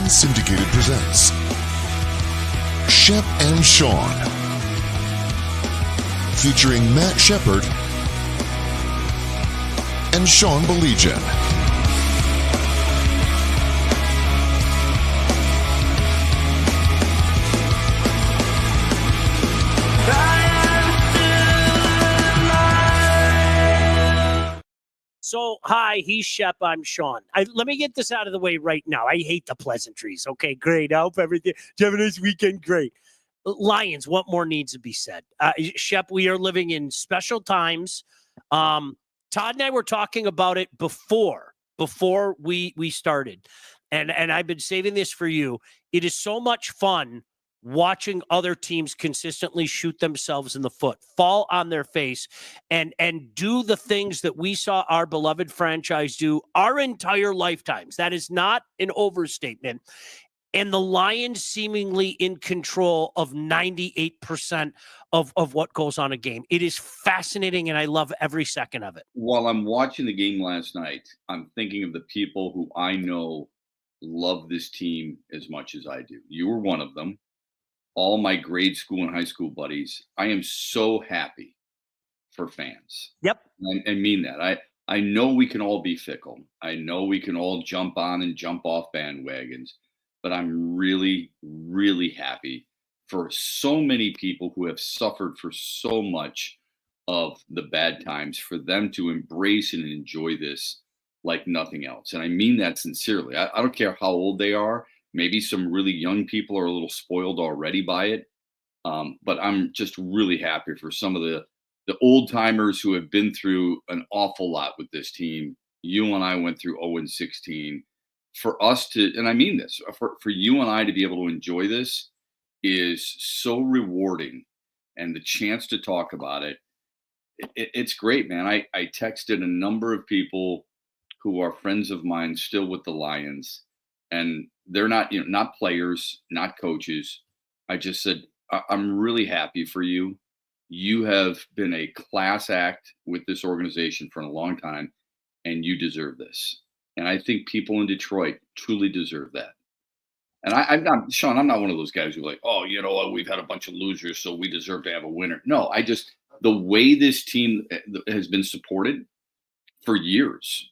Unsyndicated presents Shep and Sean, featuring Matt Shepard and Sean Baligian. So, hi, he's Shep, I'm Sean. Let me get this out of the way right now. I hate the pleasantries. Okay, great. I hope everything. Do you have a nice weekend? Great. Lions, what more needs to be said? Shep, we are living in special times. Todd and I were talking about it before we started. And I've been saving this for you. It is so much fun watching other teams consistently shoot themselves in the foot, fall on their face, and do the things that we saw our beloved franchise do our entire lifetimes. That is not an overstatement. And the Lions seemingly in control of 98% of what goes on a game. It is fascinating, and I love every second of it. While I'm watching the game last night, I'm thinking of the people who I know love this team as much as I do. You were one of them. All my grade school and high school buddies. I am so happy for fans. Yep. I mean that. I know we can all be fickle. I know we can all jump on and jump off bandwagons, but I'm really, really happy for so many people who have suffered for so much of the bad times, for them to embrace and enjoy this like nothing else. And I mean that sincerely. I don't care how old they are. Maybe some really young people are a little spoiled already by it. But I'm just really happy for some of the old timers who have been through an awful lot with this team. You and I went through 0-16. For us to, and I mean this, for you and I to be able to enjoy this is so rewarding. And the chance to talk about it's great, man. I texted a number of people who are friends of mine still with the Lions. And they're not, not players, not coaches. I just said, I'm really happy for you. You have been a class act with this organization for a long time, and you deserve this. And I think people in Detroit truly deserve that. And I'm not, Sean, I'm not one of those guys who are like, oh, you know what, we've had a bunch of losers, so we deserve to have a winner. No, the way this team has been supported for years,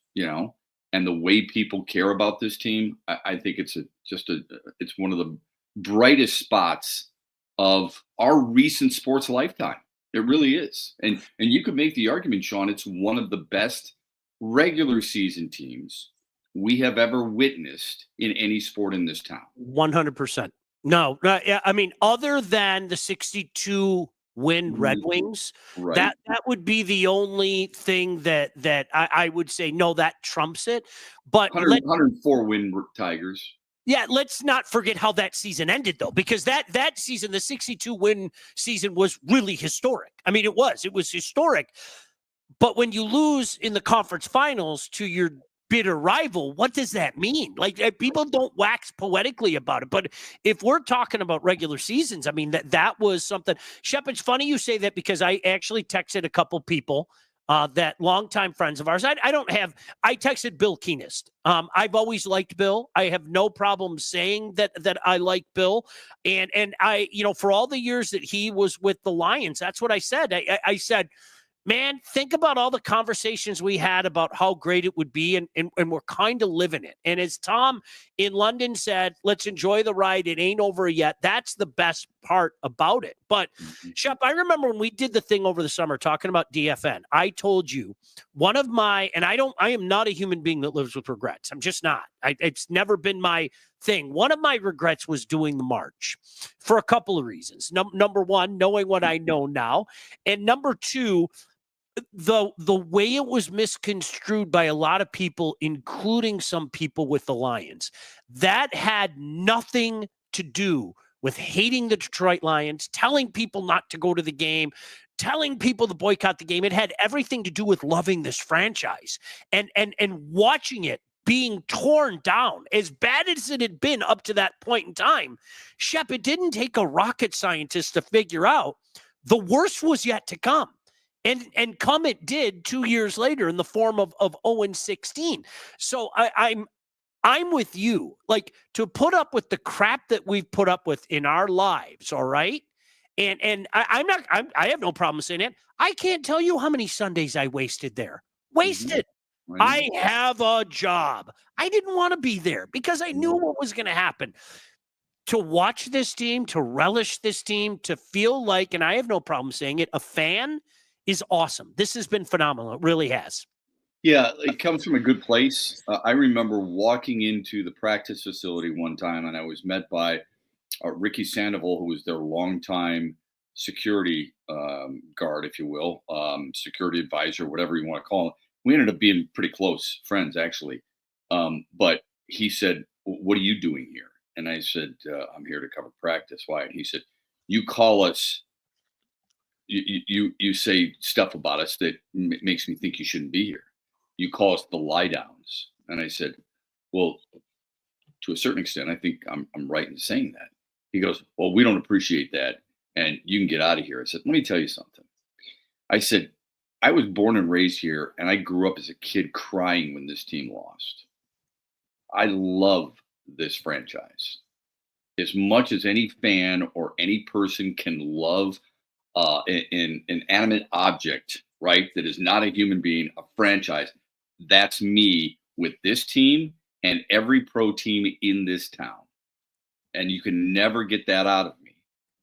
and the way people care about this team, I think it's it's one of the brightest spots of our recent sports lifetime. It really is. And you could make the argument, Sean, it's one of the best regular season teams we have ever witnessed in any sport in this town. 100%. No, I mean, other than the 62 win Red Wings, right. that would be the only thing that I would say, no, that trumps it. But 104 win Tigers. Yeah, let's not forget how that season ended, though, because that season, the 62 win season, was really historic. I mean, it was historic. But when you lose in the conference finals to your bitter rival, what does that mean? Like, people don't wax poetically about it, but if we're talking about regular seasons, I mean, that was something. Shep, it's funny you say that, because I actually texted a couple people that longtime friends of ours. I texted Bill Keenest. I've always liked Bill. I have no problem saying that I like Bill, and I, for all the years that he was with the Lions, that's what I said. I said, man, think about all the conversations we had about how great it would be, and we're kind of living it. And as Tom in London said, let's enjoy the ride. It ain't over yet. That's the best part about it. But, Shep, I remember when we did the thing over the summer talking about DFN, I told you one of my, and I am not a human being that lives with regrets. I'm just not. It's never been my thing. One of my regrets was doing the march for a couple of reasons. Number one, knowing what I know now. And number two, the way it was misconstrued by a lot of people, including some people with the Lions, that had nothing to do with hating the Detroit Lions, telling people not to go to the game, telling people to boycott the game. It had everything to do with loving this franchise and watching it being torn down, as bad as it had been up to that point in time. Shep, it didn't take a rocket scientist to figure out the worst was yet to come. And come it did 2 years later in the form of 0-16. So I'm with you. Like, to put up with the crap that we've put up with in our lives, all right? And I have no problem saying it. I can't tell you how many Sundays I wasted there. Wasted. I have a job. I didn't want to be there because I knew what was going to happen. To watch this team, to relish this team, to feel like, and I have no problem saying it, a fan is awesome. This has been phenomenal. It really has. Yeah, it comes from a good place. I remember walking into the practice facility one time, and I was met by Ricky Sandoval, who was their longtime security guard, if you will, security advisor, whatever you want to call it. We ended up being pretty close friends, actually. But he said, "What are you doing here?" And I said, "I'm here to cover practice." Why? And he said, "You call us. You say stuff about us that makes me think you shouldn't be here. You call us the lie downs." And I said, "Well, to a certain extent, I think I'm right in saying that." He goes, "Well, we don't appreciate that, and you can get out of here." I said, "Let me tell you something." I said, "I was born and raised here, and I grew up as a kid crying when this team lost. I love this franchise as much as any fan or any person can love an inanimate object, right? That is not a human being, a franchise. That's me with this team and every pro team in this town. And you can never get that out of me."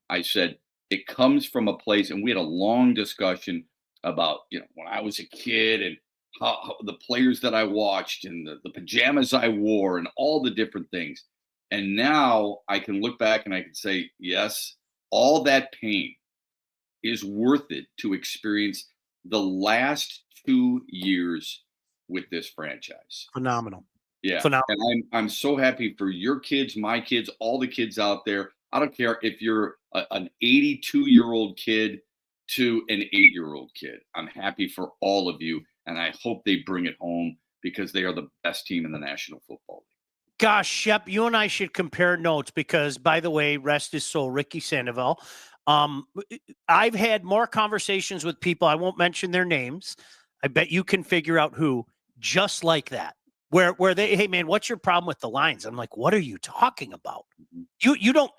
I said, it comes from a place, and we had a long discussion about, when I was a kid and how the players that I watched and the pajamas I wore and all the different things. And now I can look back and I can say, yes, all that pain is worth it to experience the last 2 years with this franchise. Phenomenal. Yeah. Phenomenal. And I'm so happy for your kids, my kids, all the kids out there. I don't care if you're an 82-year-old kid to an 8-year-old kid. I'm happy for all of you, and I hope they bring it home because they are the best team in the National Football League. Gosh, Shep, you and I should compare notes because, by the way, rest his soul, Ricky Sandoval. I've had more conversations with people. I won't mention their names. I bet you can figure out who, just like that, where they, "Hey man, what's your problem with the Lions?" I'm like, "What are you talking about? You don't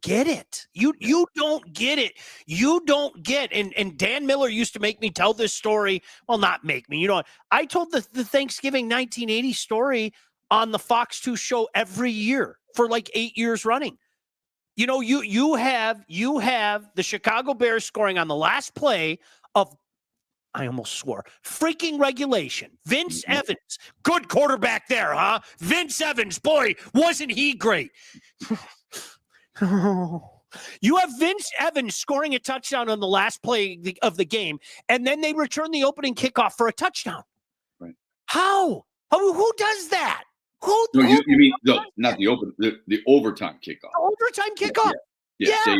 get it. You don't get it. You don't get." And Dan Miller used to make me tell this story. Well, not make me. I told the Thanksgiving 1980 story on the Fox 2 show every year for like 8 years running. You have the Chicago Bears scoring on the last play of, I almost swore, freaking regulation. Vince Evans, good quarterback there, huh? Vince Evans, boy, wasn't he great? You have Vince Evans scoring a touchdown on the last play of the game, and then they return the opening kickoff for a touchdown. Right. How? Who does that? No, you mean not the overtime kickoff. The overtime kickoff. Yeah.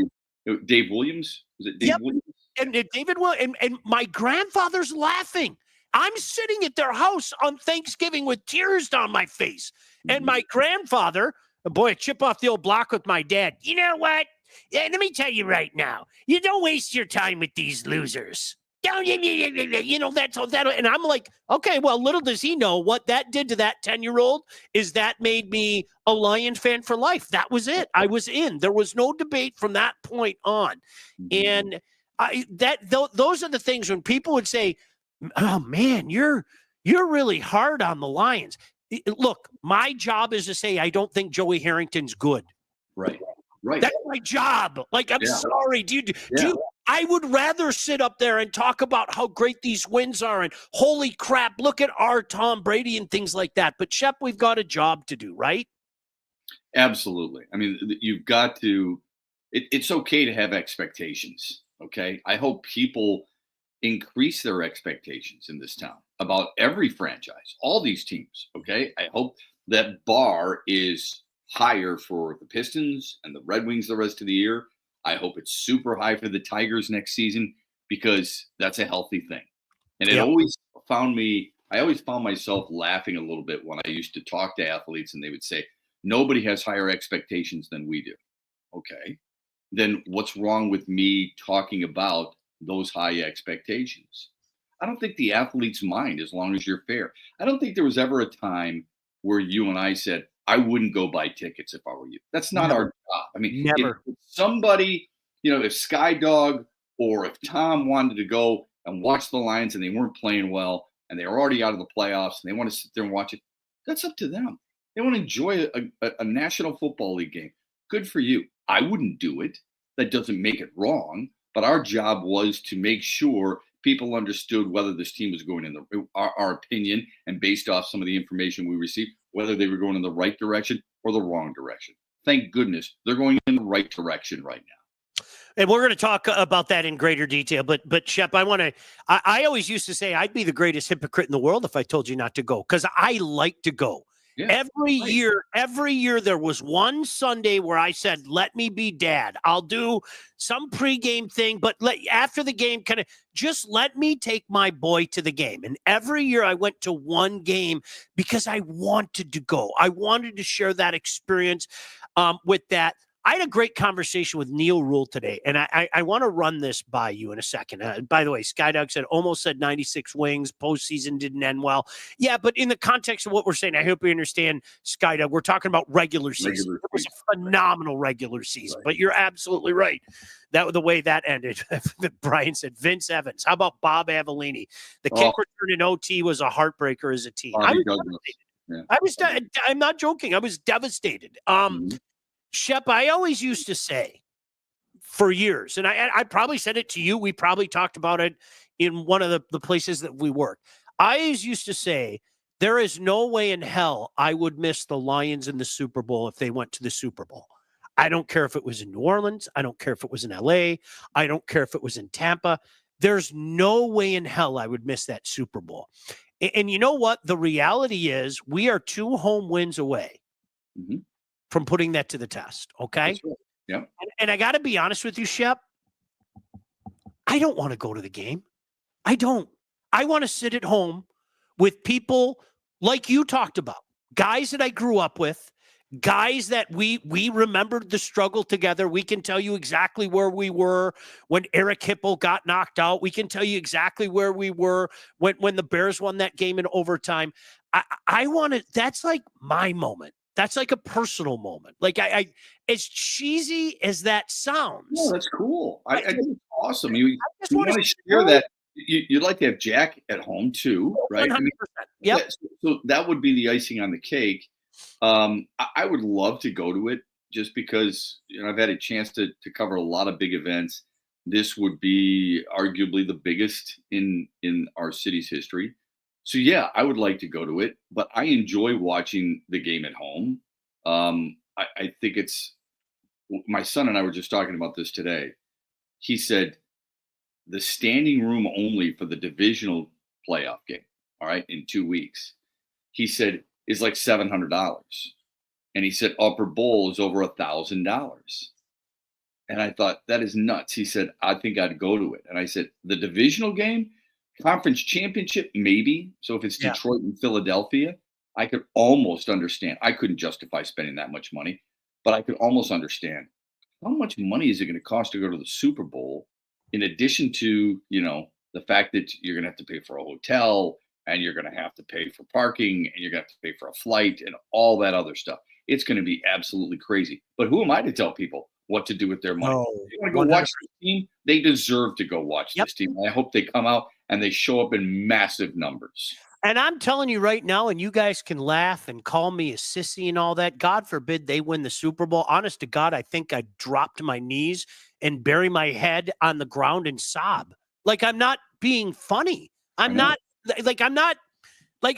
Dave Williams? Was it Dave Williams? And David will, and my grandfather's laughing. I'm sitting at their house on Thanksgiving with tears down my face. And my grandfather, boy, chip off the old block with my dad. "You know what? Let me tell you right now. You don't waste your time with these losers. Don't that's all that." And I'm like, okay, well, little does he know what that did to that 10-year-old is that made me a Lion fan for life. That was it. I was in. There was no debate from that point on. And those are the things when people would say, "Oh man, you're really hard on the Lions." Look, my job is to say I don't think Joey Harrington's good. Right. That's my job. Like, I'm sorry, I would rather sit up there and talk about how great these wins are and holy crap, look at our Tom Brady and things like that. But Shep, we've got a job to do, right? Absolutely. I mean, you've got to. It's okay to have expectations. Okay. I hope people increase their expectations in this town about every franchise, all these teams. Okay. I hope that bar is higher for the Pistons and the Red Wings the rest of the year. I hope it's super high for the Tigers next season because that's a healthy thing. And I always found myself laughing a little bit when I used to talk to athletes and they would say, "Nobody has higher expectations than we do." Okay. Then what's wrong with me talking about those high expectations? I don't think the athletes mind as long as you're fair. I don't think there was ever a time where you and I said, I wouldn't go buy tickets if I were you. That's not our job. I mean, Never. if somebody, if Skydog or if Tom wanted to go and watch the Lions and they weren't playing well and they were already out of the playoffs and they want to sit there and watch it, that's up to them. They want to enjoy a National Football League game. Good for you. I wouldn't do it. That doesn't make it wrong. But our job was to make sure people understood whether this team was going in our opinion, and based off some of the information we received, whether they were going in the right direction or the wrong direction. Thank goodness they're going in the right direction right now. And we're going to talk about that in greater detail. But Shep, I always used to say I'd be the greatest hypocrite in the world if I told you not to go, because I like to go. Yeah, every year there was one Sunday where I said, let me be dad. I'll do some pregame thing, but after the game, kind of just let me take my boy to the game. And every year I went to one game because I wanted to go. I wanted to share that experience with that. I had a great conversation with Neil Rule today, and I want to run this by you in a second. By the way, Skydog said 96 wings. Postseason didn't end well. Yeah, but in the context of what we're saying, I hope you understand, Skydog, we're talking about regular season. It was a phenomenal regular season, but you're absolutely right. That the way that ended. Brian said Vince Evans. How about Bob Avellini? The kick return in OT was a heartbreaker as a team. I'm not joking. I was devastated. Shep, I always used to say for years, and I probably said it to you. We probably talked about it in one of the places that we work. I always used to say there is no way in hell I would miss the Lions in the Super Bowl if they went to the Super Bowl. I don't care if it was in New Orleans. I don't care if it was in LA. I don't care if it was in Tampa. There's no way in hell I would miss that Super Bowl. And you know what? The reality is we are 2 home wins away from putting that to the test. Okay. Right. Yeah. And I got to be honest with you, Shep. I don't want to go to the game. I don't. I want to sit at home with people like you talked about, guys that I grew up with, guys that we remembered the struggle together. We can tell you exactly where we were when Eric Hipple got knocked out. We can tell you exactly where we were when the Bears won that game in overtime. I want to, that's like my moment. That's like a personal moment. Like I as cheesy as that sounds. No, that's cool. I think it's awesome. You want to share that. You'd like to have Jack at home too, right? 100%. Yeah. So that would be the icing on the cake. I would love to go to it just because I've had a chance to cover a lot of big events. This would be arguably the biggest in our city's history. So, yeah, I would like to go to it, but I enjoy watching the game at home. I think my son and I were just talking about this today. He said the standing room only for the divisional playoff game, all right, in 2 weeks, he said is like $700. And he said upper bowl is over $1,000. And I thought, that is nuts. He said, I think I'd go to it. And I said, the divisional game? Conference championship, maybe. So if it's Detroit and Philadelphia, I could almost understand. I couldn't justify spending that much money, but I could almost understand how much money is it going to cost to go to the Super Bowl, in addition to, the fact that you're going to have to pay for a hotel and you're going to have to pay for parking and you're going to have to pay for a flight and all that other stuff. It's going to be absolutely crazy. But who am I to tell people what to do with their money? If you want to go watch this team, they deserve to go watch this team. I hope they come out and they show up in massive numbers. And I'm telling you right now, and you guys can laugh and call me a sissy and all that. God forbid they win the Super Bowl. Honest to God, I think I'd drop to my knees and bury my head on the ground and sob. Like, I'm not being funny. I'm not,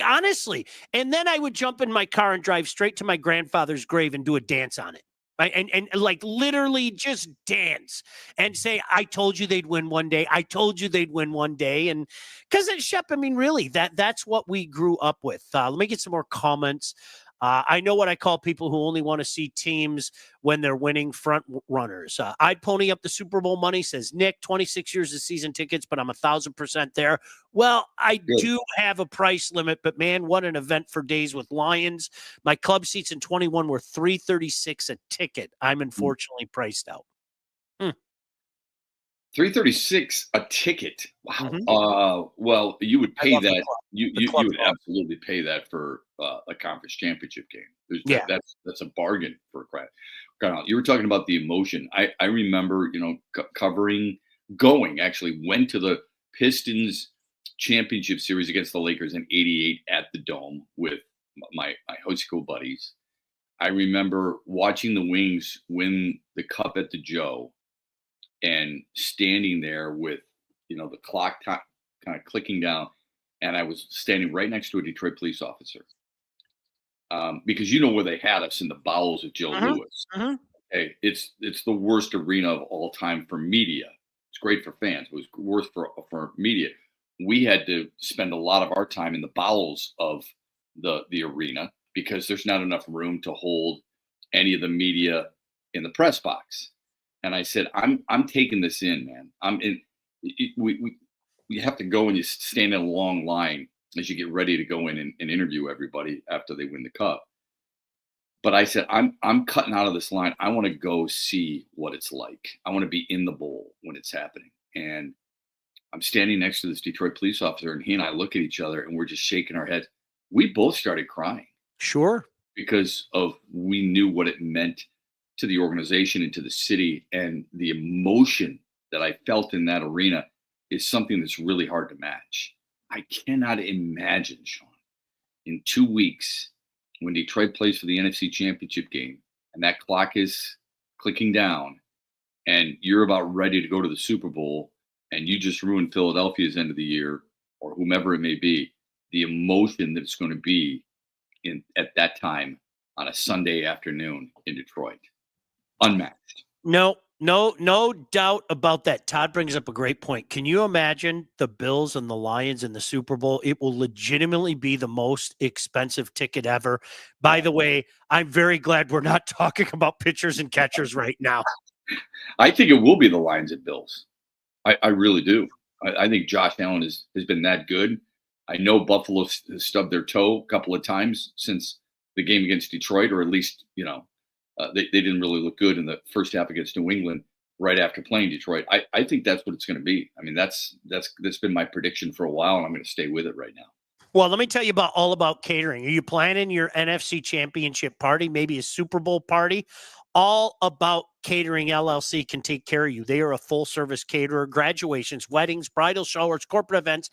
honestly. And then I would jump in my car and drive straight to my grandfather's grave and do a dance on it. Right? And like literally just dance and say, I told you they'd win one day. I told you they'd win one day. And because Shep, I mean, really, that's what we grew up with. Let me get some more comments. I know what I call people who only want to see teams when they're winning, front runners. I'd pony up the Super Bowl money, says Nick, 26 years of season tickets, but I'm 1,000% there. Well, I do have a price limit, but man, what an event for days with Lions. My club seats in 21 were $336 a ticket. I'm unfortunately priced out. $336 a ticket. Wow. Mhm. Well, you would I pay love the that. club. You The you you club's would awesome. absolutely pay that for a conference championship game. Yeah. That's a bargain for a crowd. You were talking about the emotion. I remember, covering, actually went to the Pistons championship series against the Lakers in '88 at the Dome with my high school buddies. I remember watching the Wings win the cup at the Joe and standing there with, the clock kind of clicking down, and I was standing right next to a Detroit police officer, because you know where they had us, in the bowels of Joe Mhm. Louis. Mhm. Hey, it's the worst arena of all time for media. It's great for fans. It was worse for media. We had to spend a lot of our time in the bowels of the arena because there's not enough room to hold any of the media in the press box. And I said, I'm taking this in, man. I'm in. We you have to go and you stand in a long line as you get ready to go in and interview everybody after they win the cup. But I said, I'm cutting out of this line. I want to go see what it's like. I want to be in the bowl when it's happening. And I'm standing next to this Detroit police officer, and he and I look at each other, and we're just shaking our heads. We both started crying Sure. because of we knew what it meant to the organization and to the city, and the emotion that I felt in that arena is something that's really hard to match. I cannot imagine, Sean, in 2 weeks when Detroit plays for the NFC Championship game and that clock is clicking down and you're about ready to go to the Super Bowl and you just ruined Philadelphia's end of the year or whomever it may be, the emotion that's going to be in at that time on a Sunday afternoon in Detroit. Unmatched. No doubt about that. Todd brings up a great point. Can you imagine the Bills and the Lions in the Super Bowl? It will legitimately be the most expensive ticket ever. By the way, I'm very glad we're not talking about pitchers and catchers right now. I think it will be the Lions and Bills. I really do. I think Josh Allen has been that good. I know Buffalo has stubbed their toe a couple of times since the game against Detroit, or at least, they didn't really look good in the first half against New England right after playing Detroit. I think that's what it's going to be. I mean, that's been my prediction for a while, and I'm going to stay with it right now. Well, let me tell you all about catering. Are you planning your NFC Championship party, maybe a Super Bowl party? All About Catering LLC can take care of you. They are a full-service caterer, graduations, weddings, bridal showers, corporate events,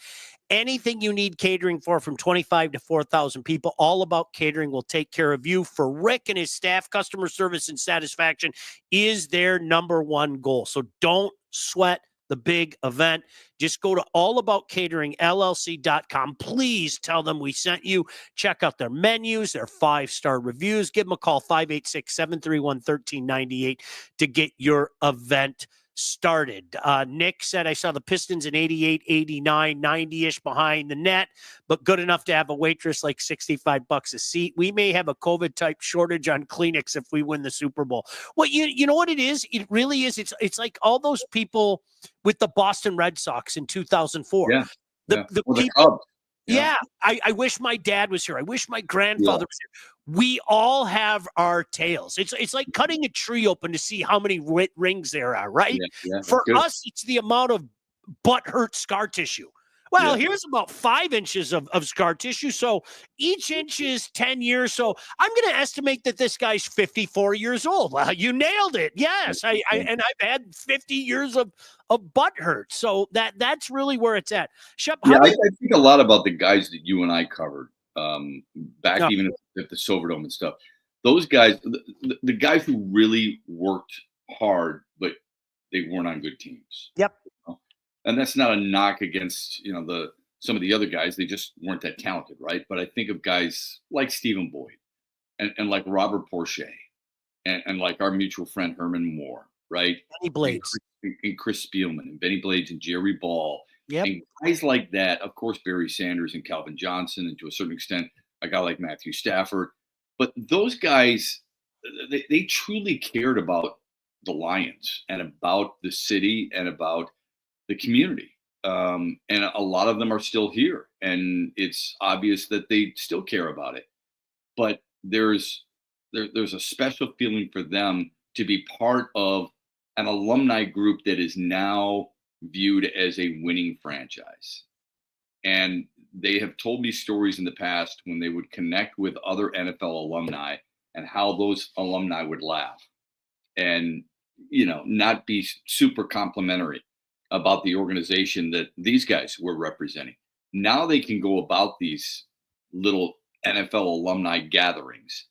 anything you need catering for, from 25 to 4,000 people. All About Catering will take care of you. For Rick and his staff, customer service and satisfaction is their number one goal. So don't sweat the big event. Just go to allaboutcateringllc.com. Please tell them we sent you. Check out their menus, their 5-star reviews. Give them a call, 586-731-1398, to get your event started. Nick said, I saw the Pistons in 88, 89, 90-ish behind the net, but good enough to have a waitress like $65 a seat. We may have a COVID-type shortage on Kleenex if we win the Super Bowl. Well, you know what it is? It really is. It's like all those people with the Boston Red Sox in 2004. Yeah. The Well, the people. Cubs. Yeah, I wish my dad was here. I wish my Yeah. grandfather was here. We all have our tales. It's like cutting a tree open to see how many rings there are, right? Yeah. For Good. us, it's the amount of butt hurt scar tissue. Well, Yeah. here's about 5 inches of scar tissue. So each inch is 10 years. So I'm going to estimate that this guy's 54 years old. Well, you nailed it. Yes. And I've had 50 years of butt hurt. So that's really where it's at. Shep, Yeah, how do I you? think a lot about the guys that you and I covered, back No. even at the Silverdome and stuff. Those guys, the guys who really worked hard, but they weren't on good teams. Yep. And that's not a knock against some of the other guys. They just weren't that talented, right? But I think of guys like Stephen Boyd and like Robert Porcher and like our mutual friend Herman Moore, right? Benny Blades. And Chris Spielman and Benny Blades and Jerry Ball. Yep. And guys like that, of course, Barry Sanders and Calvin Johnson, and to a certain extent, a guy like Matthew Stafford. But those guys, they truly cared about the Lions and about the city and about the community. And a lot of them are still here. And it's obvious that they still care about it. But there's a special feeling for them to be part of an alumni group that is now viewed as a winning franchise. And they have told me stories in the past when they would connect with other NFL alumni and how those alumni would laugh and, not be super complimentary about the organization that these guys were representing. Now they can go about these little NFL alumni gatherings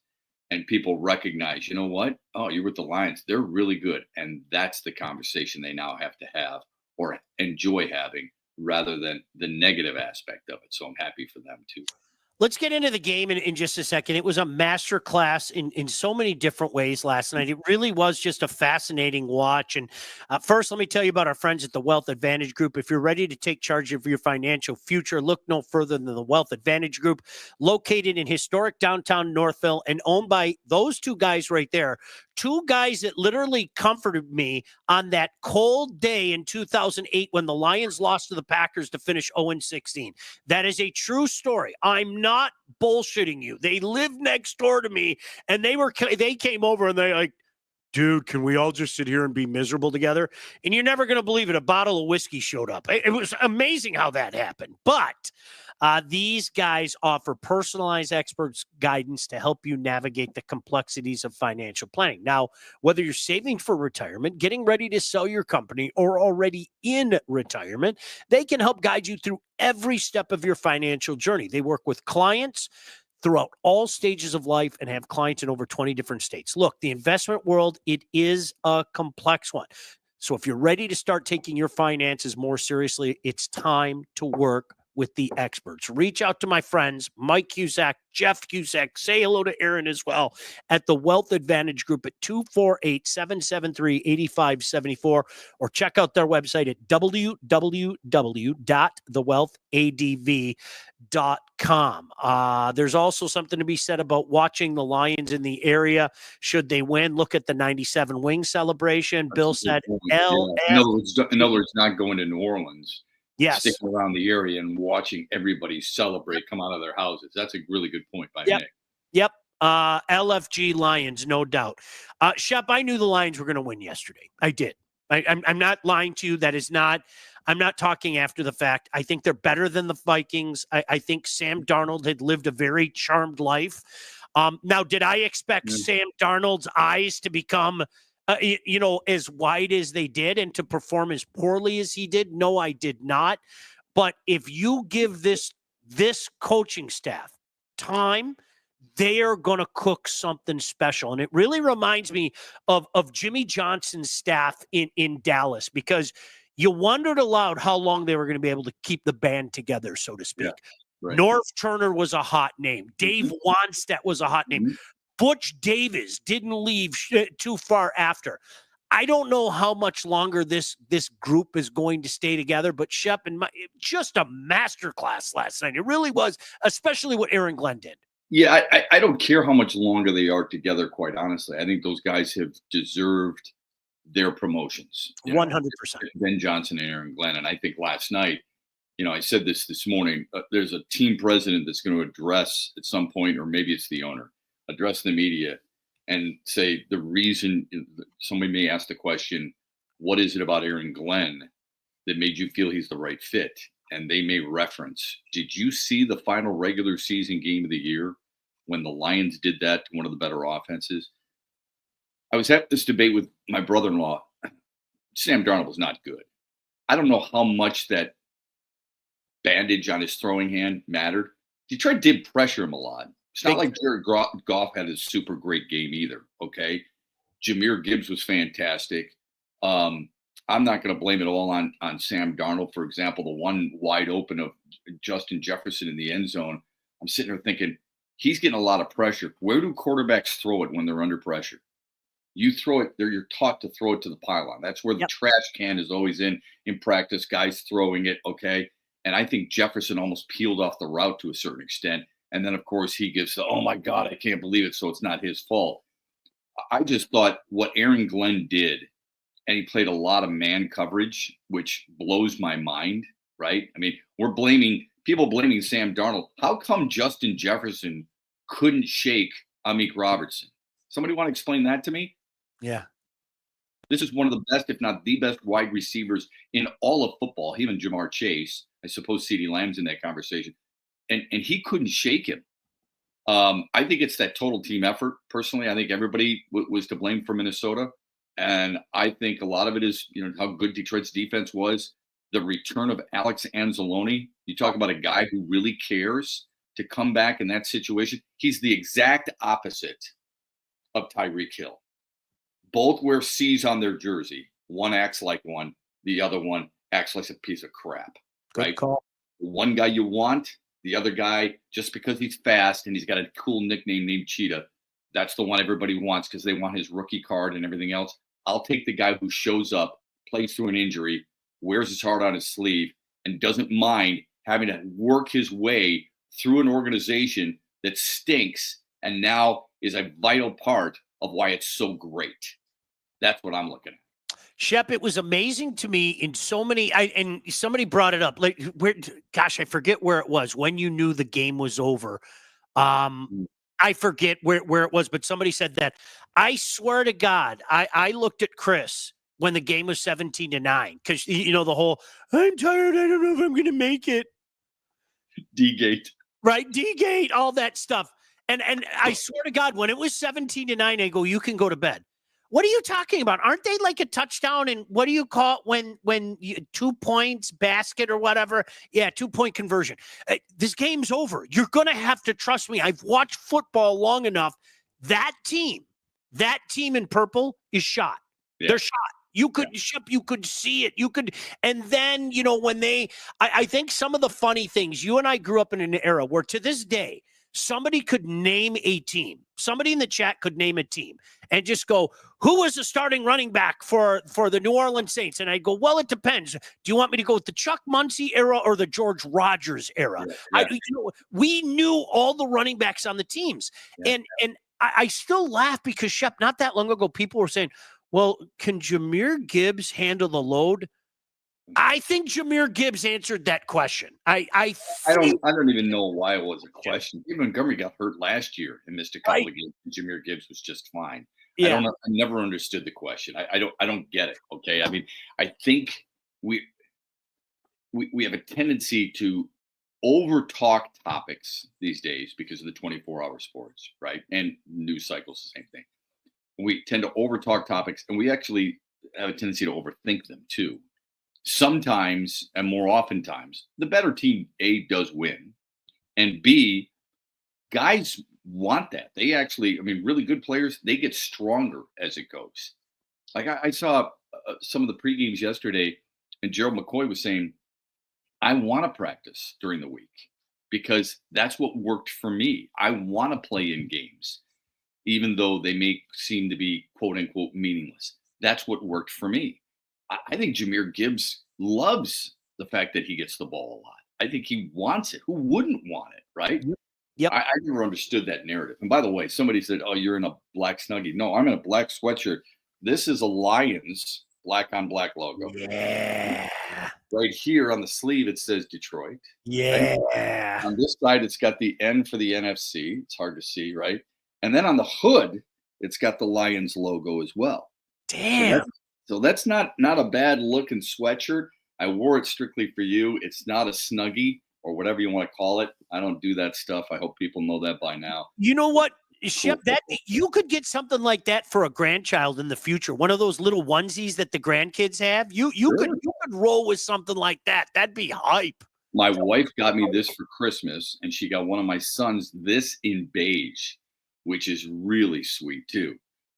and people recognize, you know what? Oh, you're with the Lions. They're really good. And that's the conversation they now have to have or enjoy having rather than the negative aspect of it. So I'm happy for them too. Let's get into the game in just a second. It was a master class in so many different ways last night. It really was just a fascinating watch. And first, let me tell you about our friends at the Wealth Advantage Group. If you're ready to take charge of your financial future, look no further than the Wealth Advantage Group, located in historic downtown Northville and owned by those two guys right there. Two guys that literally comforted me on that cold day in 2008 when the Lions lost to the Packers to finish 0-16. That is a true story. I'm not bullshitting you. They lived next door to me, and they came over and they like, dude, can we all just sit here and be miserable together? And you're never going to believe it. A bottle of whiskey showed up. It was amazing how that happened. But these guys offer personalized experts guidance to help you navigate the complexities of financial planning. Now, whether you're saving for retirement, getting ready to sell your company, or already in retirement, they can help guide you through every step of your financial journey. They work with clients throughout all stages of life and have clients in over 20 different states. Look, the investment world, it is a complex one. So if you're ready to start taking your finances more seriously, it's time to work with the experts. Reach out to my friends, Mike Cusack, Jeff Cusack, say hello to Aaron as well at the Wealth Advantage Group at 248-773-8574, or check out their website at www.thewealthadv.com. There's also something to be said about watching the Lions in the area. Should they win, look at the 97 wing celebration. Bill said LF. In other words, not going to New Orleans. Yes. Sticking around the area and watching everybody celebrate, come out of their houses. That's a really good point by Nick. Yep. LFG Lions, no doubt. Shep, I knew the Lions were going to win yesterday. I did. I'm not lying to you. I'm not talking after the fact. I think they're better than the Vikings. I think Sam Darnold had lived a very charmed life. Now, did I expect Sam Darnold's eyes to become as wide as they did and to perform as poorly as he did? No, I did not. But if you give this coaching staff time, they are going to cook something special. And it really reminds me of Jimmy Johnson's staff in Dallas, because you wondered aloud how long they were going to be able to keep the band together, so to speak. Yeah, right. North Turner was a hot name. Dave Wanstead was a hot name. Butch Davis didn't leave too far after. I don't know how much longer this group is going to stay together, but Shep just a masterclass last night. It really was, especially what Aaron Glenn did. Yeah, I don't care how much longer they are together, quite honestly. I think those guys have deserved their promotions. 100%. Ben Johnson and Aaron Glenn. And I think last night, I said this morning, there's a team president that's going to address at some point, or maybe it's the owner, address the media and say the reason. Somebody may ask the question, what is it about Aaron Glenn that made you feel he's the right fit? And they may reference, did you see the final regular season game of the year when the Lions did that to one of the better offenses? I was having this debate with my brother-in-law. Sam Darnold was not good. I don't know how much that bandage on his throwing hand mattered. Detroit did pressure him a lot. It's not like Jared Goff had a super great game either, okay? Jahmyr Gibbs was fantastic. I'm not going to blame it all on Sam Darnold. For example, the one wide open of Justin Jefferson in the end zone, I'm sitting there thinking, he's getting a lot of pressure. Where do quarterbacks throw it when they're under pressure? You throw it there. You're taught to throw it to the pylon. That's where the trash can is always in practice, guys throwing it, okay? And I think Jefferson almost peeled off the route to a certain extent. And then, of course, he gives the, oh, my God, I can't believe it, so it's not his fault. I just thought what Aaron Glenn did, and he played a lot of man coverage, which blows my mind, right? I mean, people blaming Sam Darnold. How come Justin Jefferson couldn't shake Amik Robertson? Somebody want to explain that to me? Yeah. This is one of the best, if not the best, wide receivers in all of football. Even Jamar Chase, I suppose CeeDee Lamb's in that conversation, and he couldn't shake him. I think it's that total team effort. Personally, I think everybody was to blame for Minnesota, and I think a lot of it is how good Detroit's defense was. The return of Alex Anzalone. You talk about a guy who really cares to come back in that situation. He's the exact opposite of Tyreek Hill. Both wear C's on their jersey. One acts like one. The other one acts like a piece of crap. Right? Good call. One guy you want. The other guy, just because he's fast and he's got a cool nickname named Cheetah, that's the one everybody wants because they want his rookie card and everything else. I'll take the guy who shows up, plays through an injury, wears his heart on his sleeve, and doesn't mind having to work his way through an organization that stinks and now is a vital part of why it's so great. That's what I'm looking at. Shep, it was amazing to me in so many, and somebody brought it up, like, I forget where it was, when you knew the game was over. I forget where it was, but somebody said that. I swear to God, I looked at Chris when the game was 17-9, because, the whole, I'm tired, I don't know if I'm going to make it. D-Gate. Right, D-Gate, all that stuff. And I swear to God, when it was 17-9, I go, you can go to bed. What are you talking about? Aren't they like a touchdown? And what do you call it when 2 points, basket or whatever? Yeah, 2-point conversion. This game's over. You're going to have to trust me. I've watched football long enough. That team in purple is shot. Yeah. They're shot. You could see it. You could, and then, when I think some of the funny things, you and I grew up in an era where to this day, somebody could name a team. Somebody in the chat could name a team and just go, who was the starting running back for the New Orleans Saints? And I go, well, it depends. Do you want me to go with the Chuck Muncie era or the George Rogers era? Yeah. We knew all the running backs on the teams. Yeah. And I still laugh because, Shep, not that long ago, people were saying, well, can Jahmyr Gibbs handle the load? I think Jahmyr Gibbs answered that question. I don't even know why it was a question. Even Montgomery got hurt last year and missed a couple of games. Jahmyr Gibbs was just fine. Yeah. I never understood the question. I don't get it. Okay. I mean, I think we have a tendency to over talk topics these days because of the 24-hour sports, right? And news cycles, the same thing. We tend to over talk topics, and we actually have a tendency to overthink them too. Sometimes, and more oftentimes, the better team, A, does win, and B, guys want that. They actually, really good players, they get stronger as it goes. Like I saw some of the pre-games yesterday, and Gerald McCoy was saying, I want to practice during the week because that's what worked for me. I want to play in games, even though they may seem to be quote unquote meaningless. That's what worked for me. I think Jahmyr Gibbs loves the fact that he gets the ball a lot. I think he wants it. Who wouldn't want it, right? Yep. I never understood that narrative. And by the way, somebody said, oh, you're in a black Snuggie. No, I'm in a black sweatshirt. This is a Lions black on black logo. Yeah. Right here on the sleeve, it says Detroit. Yeah. Right? On this side, it's got the N for the NFC. It's hard to see, right? And then on the hood, it's got the Lions logo as well. Damn. So that's not a bad looking sweatshirt. I wore it strictly for you. It's not a Snuggie or whatever you want to call it. I don't do that stuff. I hope people know that by now. You know what, Shep, that you could get something like that for a grandchild in the future. One of those little onesies that the grandkids have. You could roll with something like that. That'd be hype. My wife got me this for Christmas, and she got one of my sons this in beige, which is really sweet too.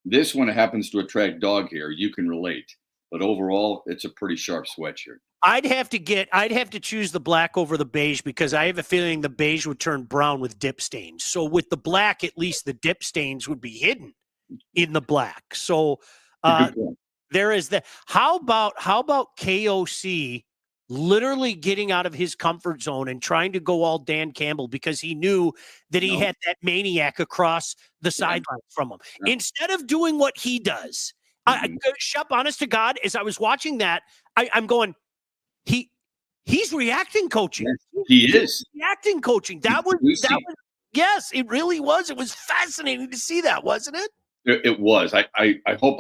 This one happens to attract dog hair. You can relate, but overall, it's a pretty sharp sweatshirt. I'd have to choose the black over the beige because I have a feeling the beige would turn brown with dip stains. So with the black, at least the dip stains would be hidden in the black. So there is that. How about KOC literally getting out of his comfort zone and trying to go all Dan Campbell because he knew that he had that maniac across the sideline from him. Yeah. Instead of doing what he does, Shep, honest to God, as I was watching that, I'm going, he's reacting coaching. Yes, he is reacting coaching. That was yes, it really was. It was fascinating to see that, wasn't it? It was. I hope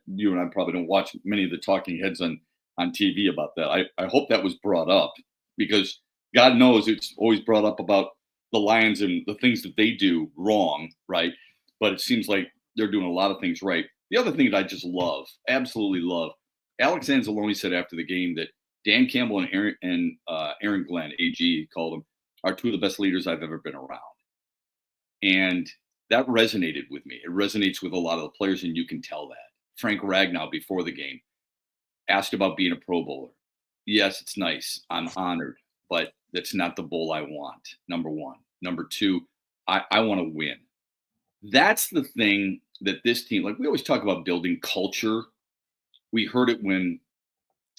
you and I probably don't watch many of the talking heads on TV about that. I hope that was brought up because God knows it's always brought up about the Lions and the things that they do wrong, right? But it seems like they're doing a lot of things right. The other thing that I just love, absolutely love, Alex Anzalone said after the game that Dan Campbell and Aaron Glenn, AG called them, are two of the best leaders I've ever been around. And that resonated with me. It resonates with a lot of the players, and you can tell that. Frank Ragnow, before the game, asked about being a Pro Bowler. Yes, it's nice. I'm honored, but that's not the bowl I want, number one. Number two, I want to win. That's the thing that this team, like we always talk about building culture. We heard it when,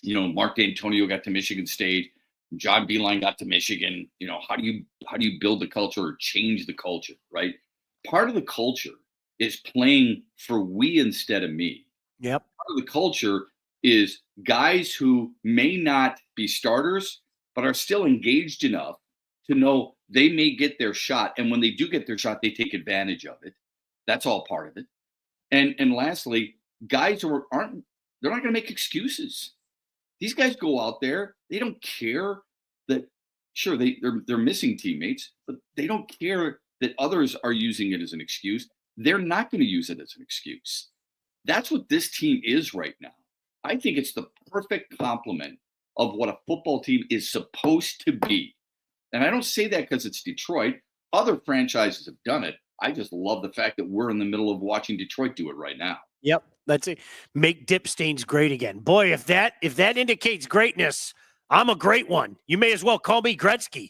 Mark D'Antonio got to Michigan State, John Beeline got to Michigan. How do you build the culture or change the culture, right? Part of the culture is playing for we instead of me. Yep. Part of the culture is guys who may not be starters, but are still engaged enough to know they may get their shot. And when they do get their shot, they take advantage of it. That's all part of it. And lastly, guys who they're not going to make excuses. These guys go out there. They don't care that, sure, they're missing teammates, but they don't care that others are using it as an excuse. They're not going to use it as an excuse. That's what this team is right now. I think it's the perfect complement of what a football team is supposed to be. And I don't say that because it's Detroit. Other franchises have done it. I just love the fact that we're in the middle of watching Detroit do it right now. Yep, that's it. Make dip stains great again. Boy, if that indicates greatness, I'm a great one. You may as well call me Gretzky.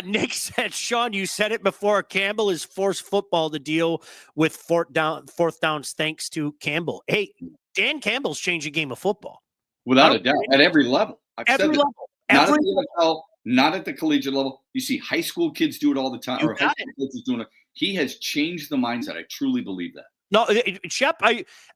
Nick said, Sean, you said it before. Campbell is forced football to deal with fourth downs thanks to Campbell. Hey, Dan Campbell's changed the game of football. Without a doubt, at every level. Every level. Not at the NFL, not at the collegiate level. You see high school kids do it all the time. Or high school kids is doing it. He has changed the mindset. I truly believe that. No, Shep,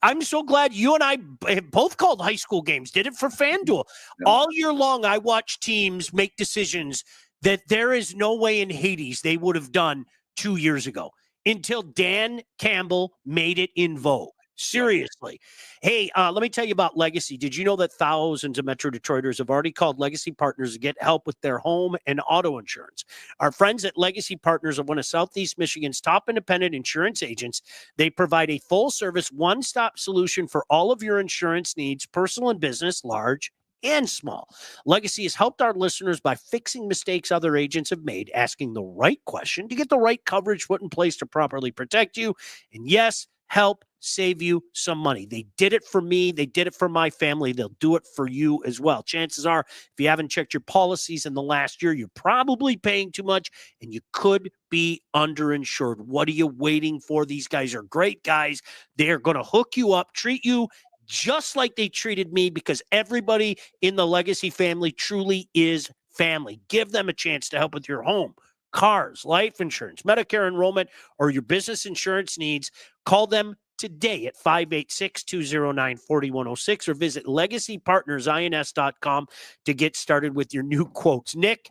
I'm so glad you and I have both called high school games, did it for FanDuel. Yeah. All year long, I watch teams make decisions that there is no way in Hades they would have done 2 years ago until Dan Campbell made it in vogue. Seriously. Hey, let me tell you about Legacy. Did you know that thousands of Metro Detroiters have already called Legacy Partners to get help with their home and auto insurance? Our friends at Legacy Partners are one of Southeast Michigan's top independent insurance agents. They provide a full-service, one-stop solution for all of your insurance needs, personal and business, large and small. Legacy has helped our listeners by fixing mistakes other agents have made, asking the right question to get the right coverage put in place to properly protect you, and yes, help save you some money. They did it for me. They did it for my family. They'll do it for you as well. Chances are, if you haven't checked your policies in the last year, you're probably paying too much and you could be underinsured. What are you waiting for? These guys are great guys. They're going to hook you up, treat you just like they treated me, because everybody in the Legacy family truly is family. Give them a chance to help with your home, cars, life insurance, Medicare enrollment, or your business insurance needs. Call them today at 586-209-4106 or visit legacypartnersins.com to get started with your new quotes. Nick,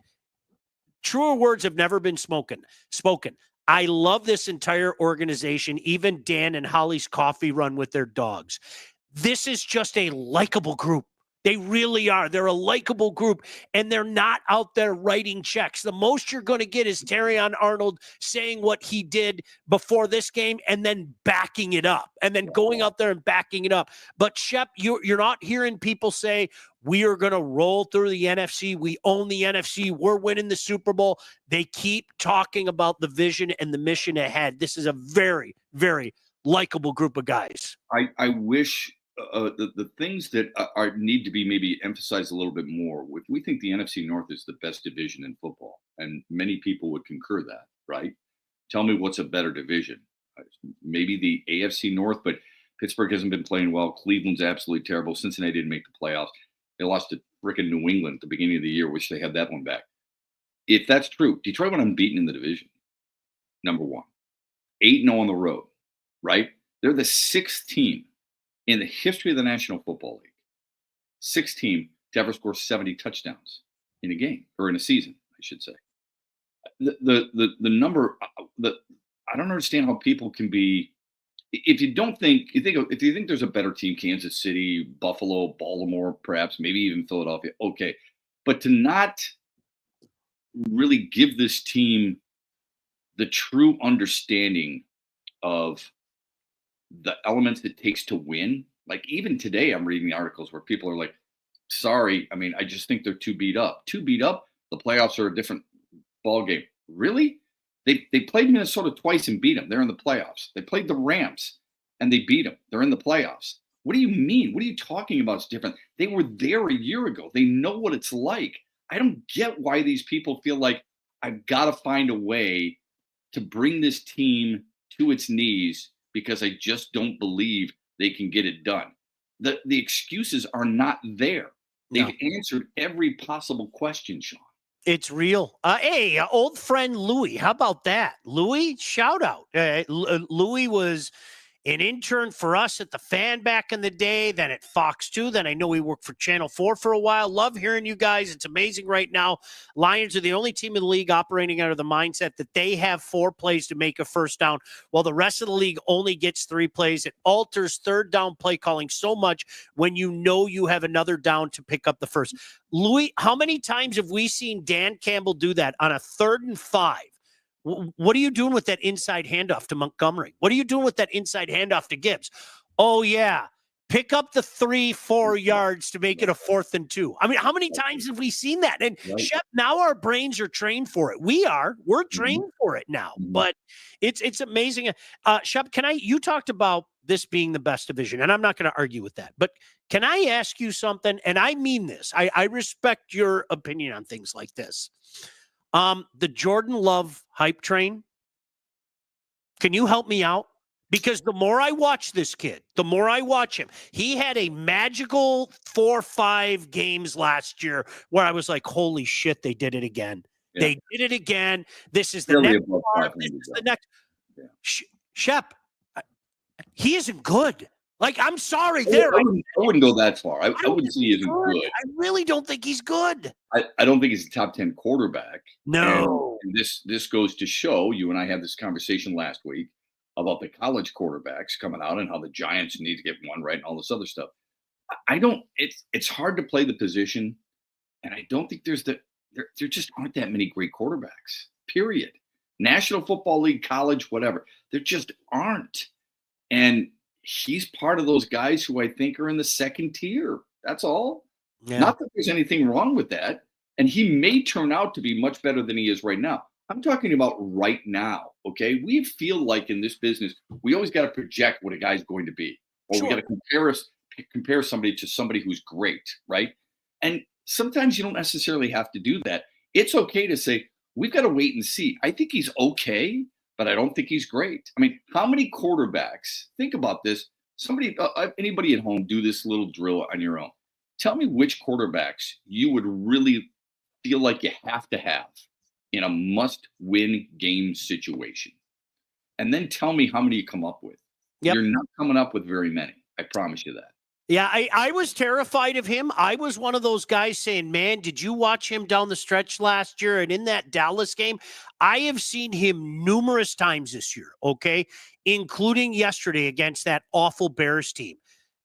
truer words have never been spoken. I love this entire organization, even Dan and Holly's coffee run with their dogs. This is just a likable group. They really are. They're a likable group, and they're not out there writing checks. The most you're going to get is Terrion Arnold saying what he did before this game and then backing it up and then going out there and backing it up. But, Shep, you're not hearing people say, we are going to roll through the NFC. We own the NFC. We're winning the Super Bowl. They keep talking about the vision and the mission ahead. This is a very, very likable group of guys. I wish the things that need to be maybe emphasized a little bit more. We think the NFC North is the best division in football, and many people would concur that, right? Tell me what's a better division. Maybe the AFC North, but Pittsburgh hasn't been playing well. Cleveland's absolutely terrible. Cincinnati didn't make the playoffs. They lost to frickin' New England at the beginning of the year. Wish they had that one back. If that's true, Detroit went unbeaten in the division, number one. 8-0 on the road, right? They're the sixth team in the history of the National Football League, sixth team to ever score 70 touchdowns in a game, or in a season, I should say. The number, I don't understand how people can be, if you don't think if you think there's a better team, Kansas City, Buffalo, Baltimore, perhaps maybe even Philadelphia, okay, but to not really give this team the true understanding of the elements it takes to win. Like even today, I'm reading articles where people are like, "Sorry, I mean, I just think they're too beat up. Too beat up. The playoffs are a different ball game." Really? They played Minnesota twice and beat them. They're in the playoffs. They played the Rams and they beat them. They're in the playoffs. What do you mean? What are you talking about? It's different. They were there a year ago. They know what it's like. I don't get why these people feel like I've got to find a way to bring this team to its knees because I just don't believe they can get it done. The excuses are not there. They've answered every possible question, Sean. It's real. Hey, old friend Louie. How about that? Louie, shout out. Louie was an intern for us at the Fan back in the day, then at Fox 2. Then I know he worked for Channel 4 for a while. Love hearing you guys. It's amazing right now. Lions are the only team in the league operating under the mindset that they have 4 plays to make a first down, while the rest of the league only gets 3 plays. It alters third down play calling so much when you know you have another down to pick up the first. Louis, how many times have we seen Dan Campbell do that on a 3rd and 5? What are you doing with that inside handoff to Montgomery? What are you doing with that inside handoff to Gibbs? Oh, yeah. Pick up the 3-4 yards to make it a 4th and 2. I mean, how many times have we seen that? And Shep, now our brains are trained for it. We're trained for it now, but it's amazing. Shep, you talked about this being the best division, and I'm not going to argue with that, but can I ask you something? And I mean this, I respect your opinion on things like this. The Jordan Love hype train, can you help me out? Because the more I watch this kid, the more I watch him, he had a magical 4-5 games last year where I was like, holy shit, they did it again. Yeah. They did it again. This is the next part. This is the next. Yeah. Shep, he isn't good. Like, I'm sorry there. I wouldn't go that far. I wouldn't say he isn't good. I really don't think he's good. I don't think he's a top 10 quarterback. No. And this goes to show, you and I had this conversation last week about the college quarterbacks coming out and how the Giants need to get one right and all this other stuff. It's hard to play the position. And I don't think there just aren't that many great quarterbacks, period. National Football League, college, whatever. There just aren't. And he's part of those guys who I think are in the second tier. That's all. Yeah. Not that there's anything wrong with that. And he may turn out to be much better than he is right now. I'm talking about right now. Okay. We feel like in this business, we always got to project what a guy's going to be, or we got to compare somebody to somebody who's great. Right. And sometimes you don't necessarily have to do that. It's okay to say, we've got to wait and see. I think he's okay, but I don't think he's great. I mean, how many quarterbacks, think about this, anybody at home, do this little drill on your own. Tell me which quarterbacks you would really feel like you have to have in a must-win game situation. And then tell me how many you come up with. Yep. You're not coming up with very many. I promise you that. Yeah, I was terrified of him. I was one of those guys saying, man, did you watch him down the stretch last year? And in that Dallas game, I have seen him numerous times this year, okay, including yesterday against that awful Bears team.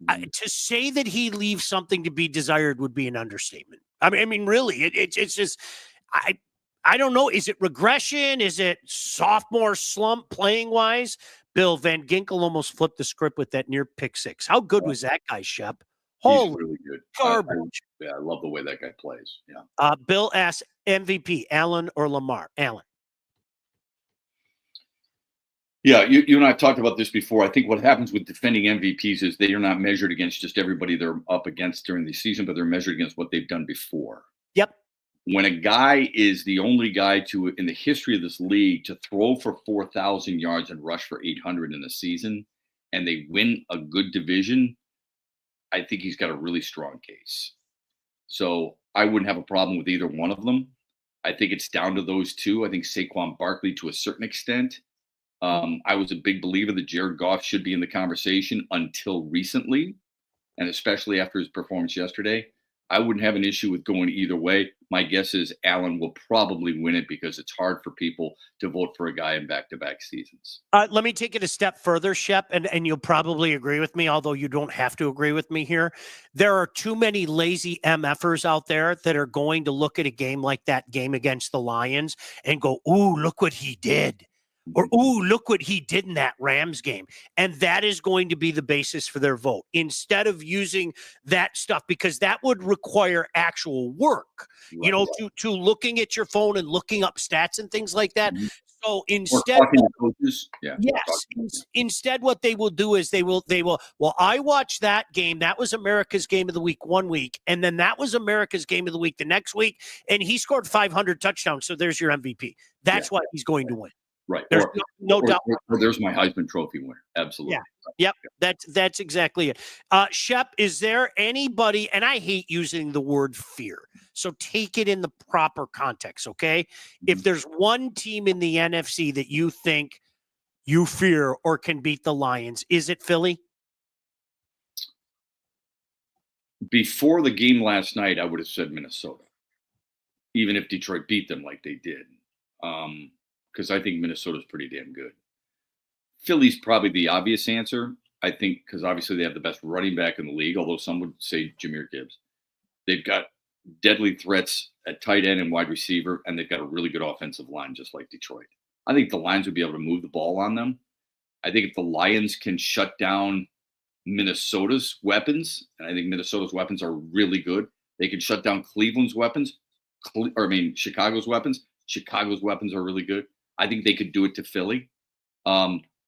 To say that he leaves something to be desired would be an understatement. I mean, really, it's just, I don't know. Is it regression? Is it sophomore slump playing wise? Bill Van Ginkel almost flipped the script with that near pick 6. How good was that guy, Shep? He's really good. Garbage. I love the way that guy plays. Yeah. Bill asks MVP, Allen or Lamar? Allen. Yeah, you and I have talked about this before. I think what happens with defending MVPs is they are not measured against just everybody they're up against during the season, but they're measured against what they've done before. Yep. When a guy is the only guy in the history of this league to throw for 4,000 yards and rush for 800 in a season, and they win a good division, I think he's got a really strong case. So I wouldn't have a problem with either one of them. I think it's down to those two. I think Saquon Barkley to a certain extent. I was a big believer that Jared Goff should be in the conversation until recently, and especially after his performance yesterday. I wouldn't have an issue with going either way. My guess is Allen will probably win it because it's hard for people to vote for a guy in back-to-back seasons. Let me take it a step further, Shep, and you'll probably agree with me, although you don't have to agree with me here. There are too many lazy MFers out there that are going to look at a game like that game against the Lions and go, ooh, look what he did. Or, ooh, look what he did in that Rams game. And that is going to be the basis for their vote instead of using that stuff, because that would require actual work, to looking at your phone and looking up stats and things like that. Mhm. So Or instead, talking to coaches. Yeah. yes, instead what they will do is well, I watched that game. That was America's game of the week one week. And then that was America's game of the week the next week. And he scored 500 touchdowns. So there's your MVP. That's why he's going to win. Right. There's no doubt. Or there's my Heisman Trophy winner. Absolutely. Yeah. Yep. That's exactly it. Shep, is there anybody, and I hate using the word fear, so take it in the proper context, okay? If there's one team in the NFC that you think you fear or can beat the Lions, is it Philly? Before the game last night, I would have said Minnesota, even if Detroit beat them like they did, because I think Minnesota's pretty damn good. Philly's probably the obvious answer, I think, because obviously they have the best running back in the league, although some would say Jahmyr Gibbs. They've got deadly threats at tight end and wide receiver, and they've got a really good offensive line, just like Detroit. I think the Lions would be able to move the ball on them. I think if the Lions can shut down Minnesota's weapons, and I think Minnesota's weapons are really good, they can shut down Cleveland's weapons, Chicago's weapons. Chicago's weapons are really good. I think they could do it to Philly.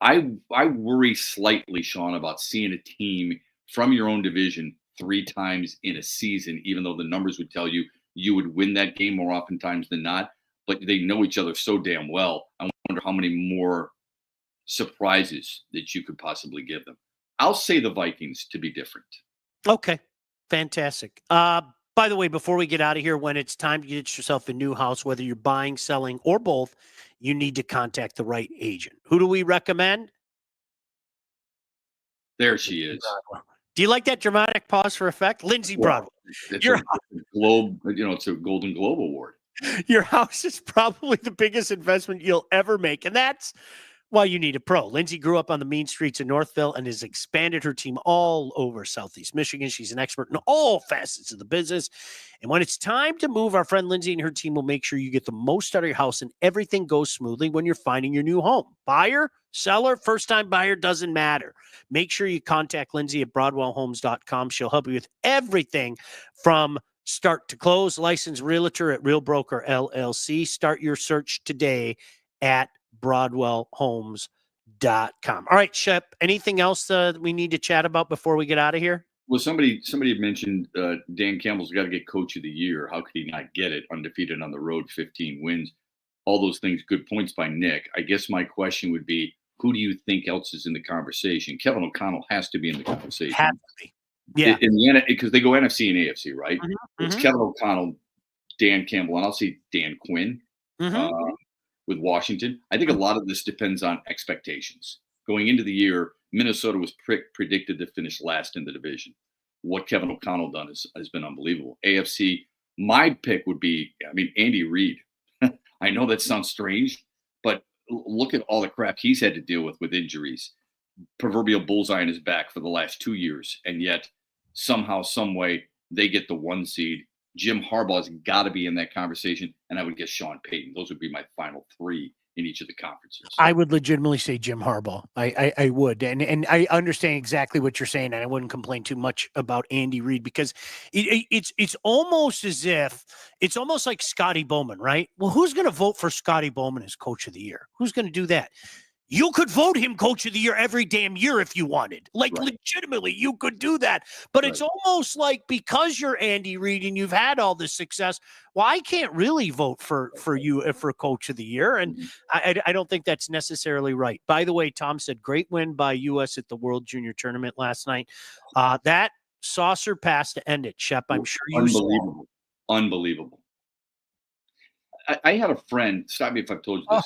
I worry slightly, Sean, about seeing a team from your own division 3 times in a season, even though the numbers would tell you you would win that game more oftentimes than not. But they know each other so damn well. I wonder how many more surprises that you could possibly give them. I'll say the Vikings to be different. Okay, fantastic. By the way, before we get out of here, when it's time to get yourself a new house, whether you're buying, selling, or both, you need to contact the right agent. Who do we recommend? There she is. Do you like that dramatic pause for effect? Lindsay Broadwell. It's a Globe, it's a Golden Globe Award. Your house is probably the biggest investment you'll ever make, and that's why you need a pro. Lindsay grew up on the mean streets of Northville and has expanded her team all over Southeast Michigan. She's an expert in all facets of the business. And when it's time to move, our friend Lindsay and her team will make sure you get the most out of your house and everything goes smoothly when you're finding your new home. Buyer, seller, first-time buyer, doesn't matter. Make sure you contact Lindsay at BroadwellHomes.com. She'll help you with everything from start to close. Licensed realtor at Real Broker LLC. Start your search today at BroadwellHomes.com. All right, Shep, anything else that we need to chat about before we get out of here? Well, somebody had mentioned Dan Campbell's got to get Coach of the Year. How could he not get it? Undefeated on the road, 15 wins. All those things, good points by Nick. I guess my question would be, who do you think else is in the conversation? Kevin O'Connell has to be in the conversation. Has to be. Yeah. Because they go NFC and AFC, right? Mm-hmm. It's Kevin O'Connell, Dan Campbell, and I'll say Dan Quinn. With Washington. I think a lot of this depends on expectations. Going into the year, Minnesota was predicted to finish last in the division. What Kevin O'Connell done has been unbelievable. AFC, my pick would be, Andy Reid. I know that sounds strange, but look at all the crap he's had to deal with injuries. Proverbial bullseye in his back for the last 2 years, and yet somehow, some way, they get the 1 seed. Jim Harbaugh's got to be in that conversation, and I would guess Sean Payton. Those would be my final 3 in each of the conferences. I would legitimately say Jim Harbaugh. I would, and I understand exactly what you're saying, and I wouldn't complain too much about Andy Reid because it's almost as if it's almost like Scotty Bowman, right? Well, who's going to vote for Scotty Bowman as Coach of the Year? Who's going to do that? You could vote him Coach of the Year every damn year if you wanted. Legitimately, you could do that. But it's almost like because you're Andy Reid and you've had all this success, well, I can't really vote for you for Coach of the Year. And I don't think that's necessarily right. By the way, Tom said, great win by U.S. at the World Junior Tournament last night. That saucer pass to end it, Shep. I'm sure you saw. Unbelievable. I had a friend, stop me if I've told you this.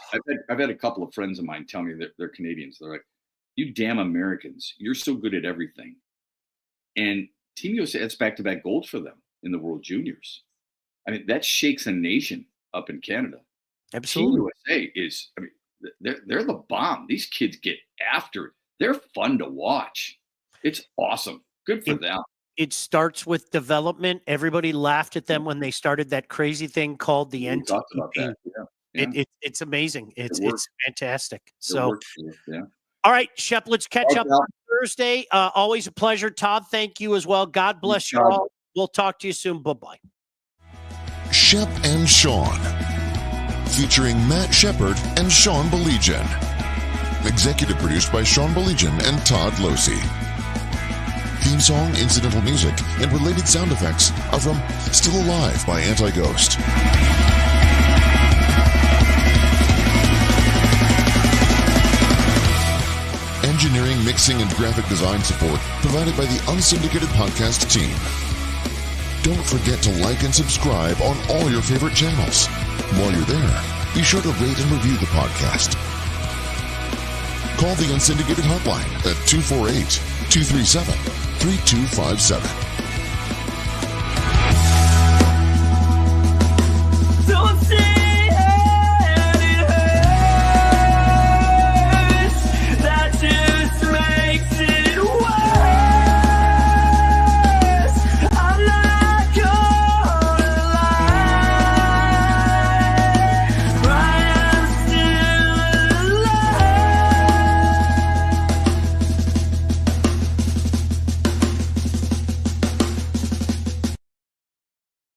I've had a couple of friends of mine tell me that they're Canadians. They're like, you damn Americans, you're so good at everything. And Team USA, that's back-to-back gold for them. in the World Juniors. I mean, that shakes a nation up in Canada. Absolutely. Team USA is, I mean, they're the bomb. These kids get after it. They're fun to watch. It's awesome. Good for them. It starts with development. Everybody laughed at them when they started that crazy thing called the We talked about NTDP. that. Yeah. It's amazing. It's fantastic. It So, works. Yeah. all right, Shep, let's catch All up right, on Thursday. Always a pleasure. Todd, thank you as well. God bless you Todd. all. We'll talk to you soon. Bye-bye. Shep and Sean, featuring Matt Shepard and Sean Baligian. Executive produced by Sean Baligian and Todd Losey. Theme song, incidental music, and related sound effects are from Still Alive by Anti-Ghost. Engineering, mixing, and graphic design support provided by the Unsyndicated Podcast team. Don't forget to like and subscribe on all your favorite channels. While you're there, be sure to rate and review the podcast. Call the Unsyndicated hotline at 248-237-3257.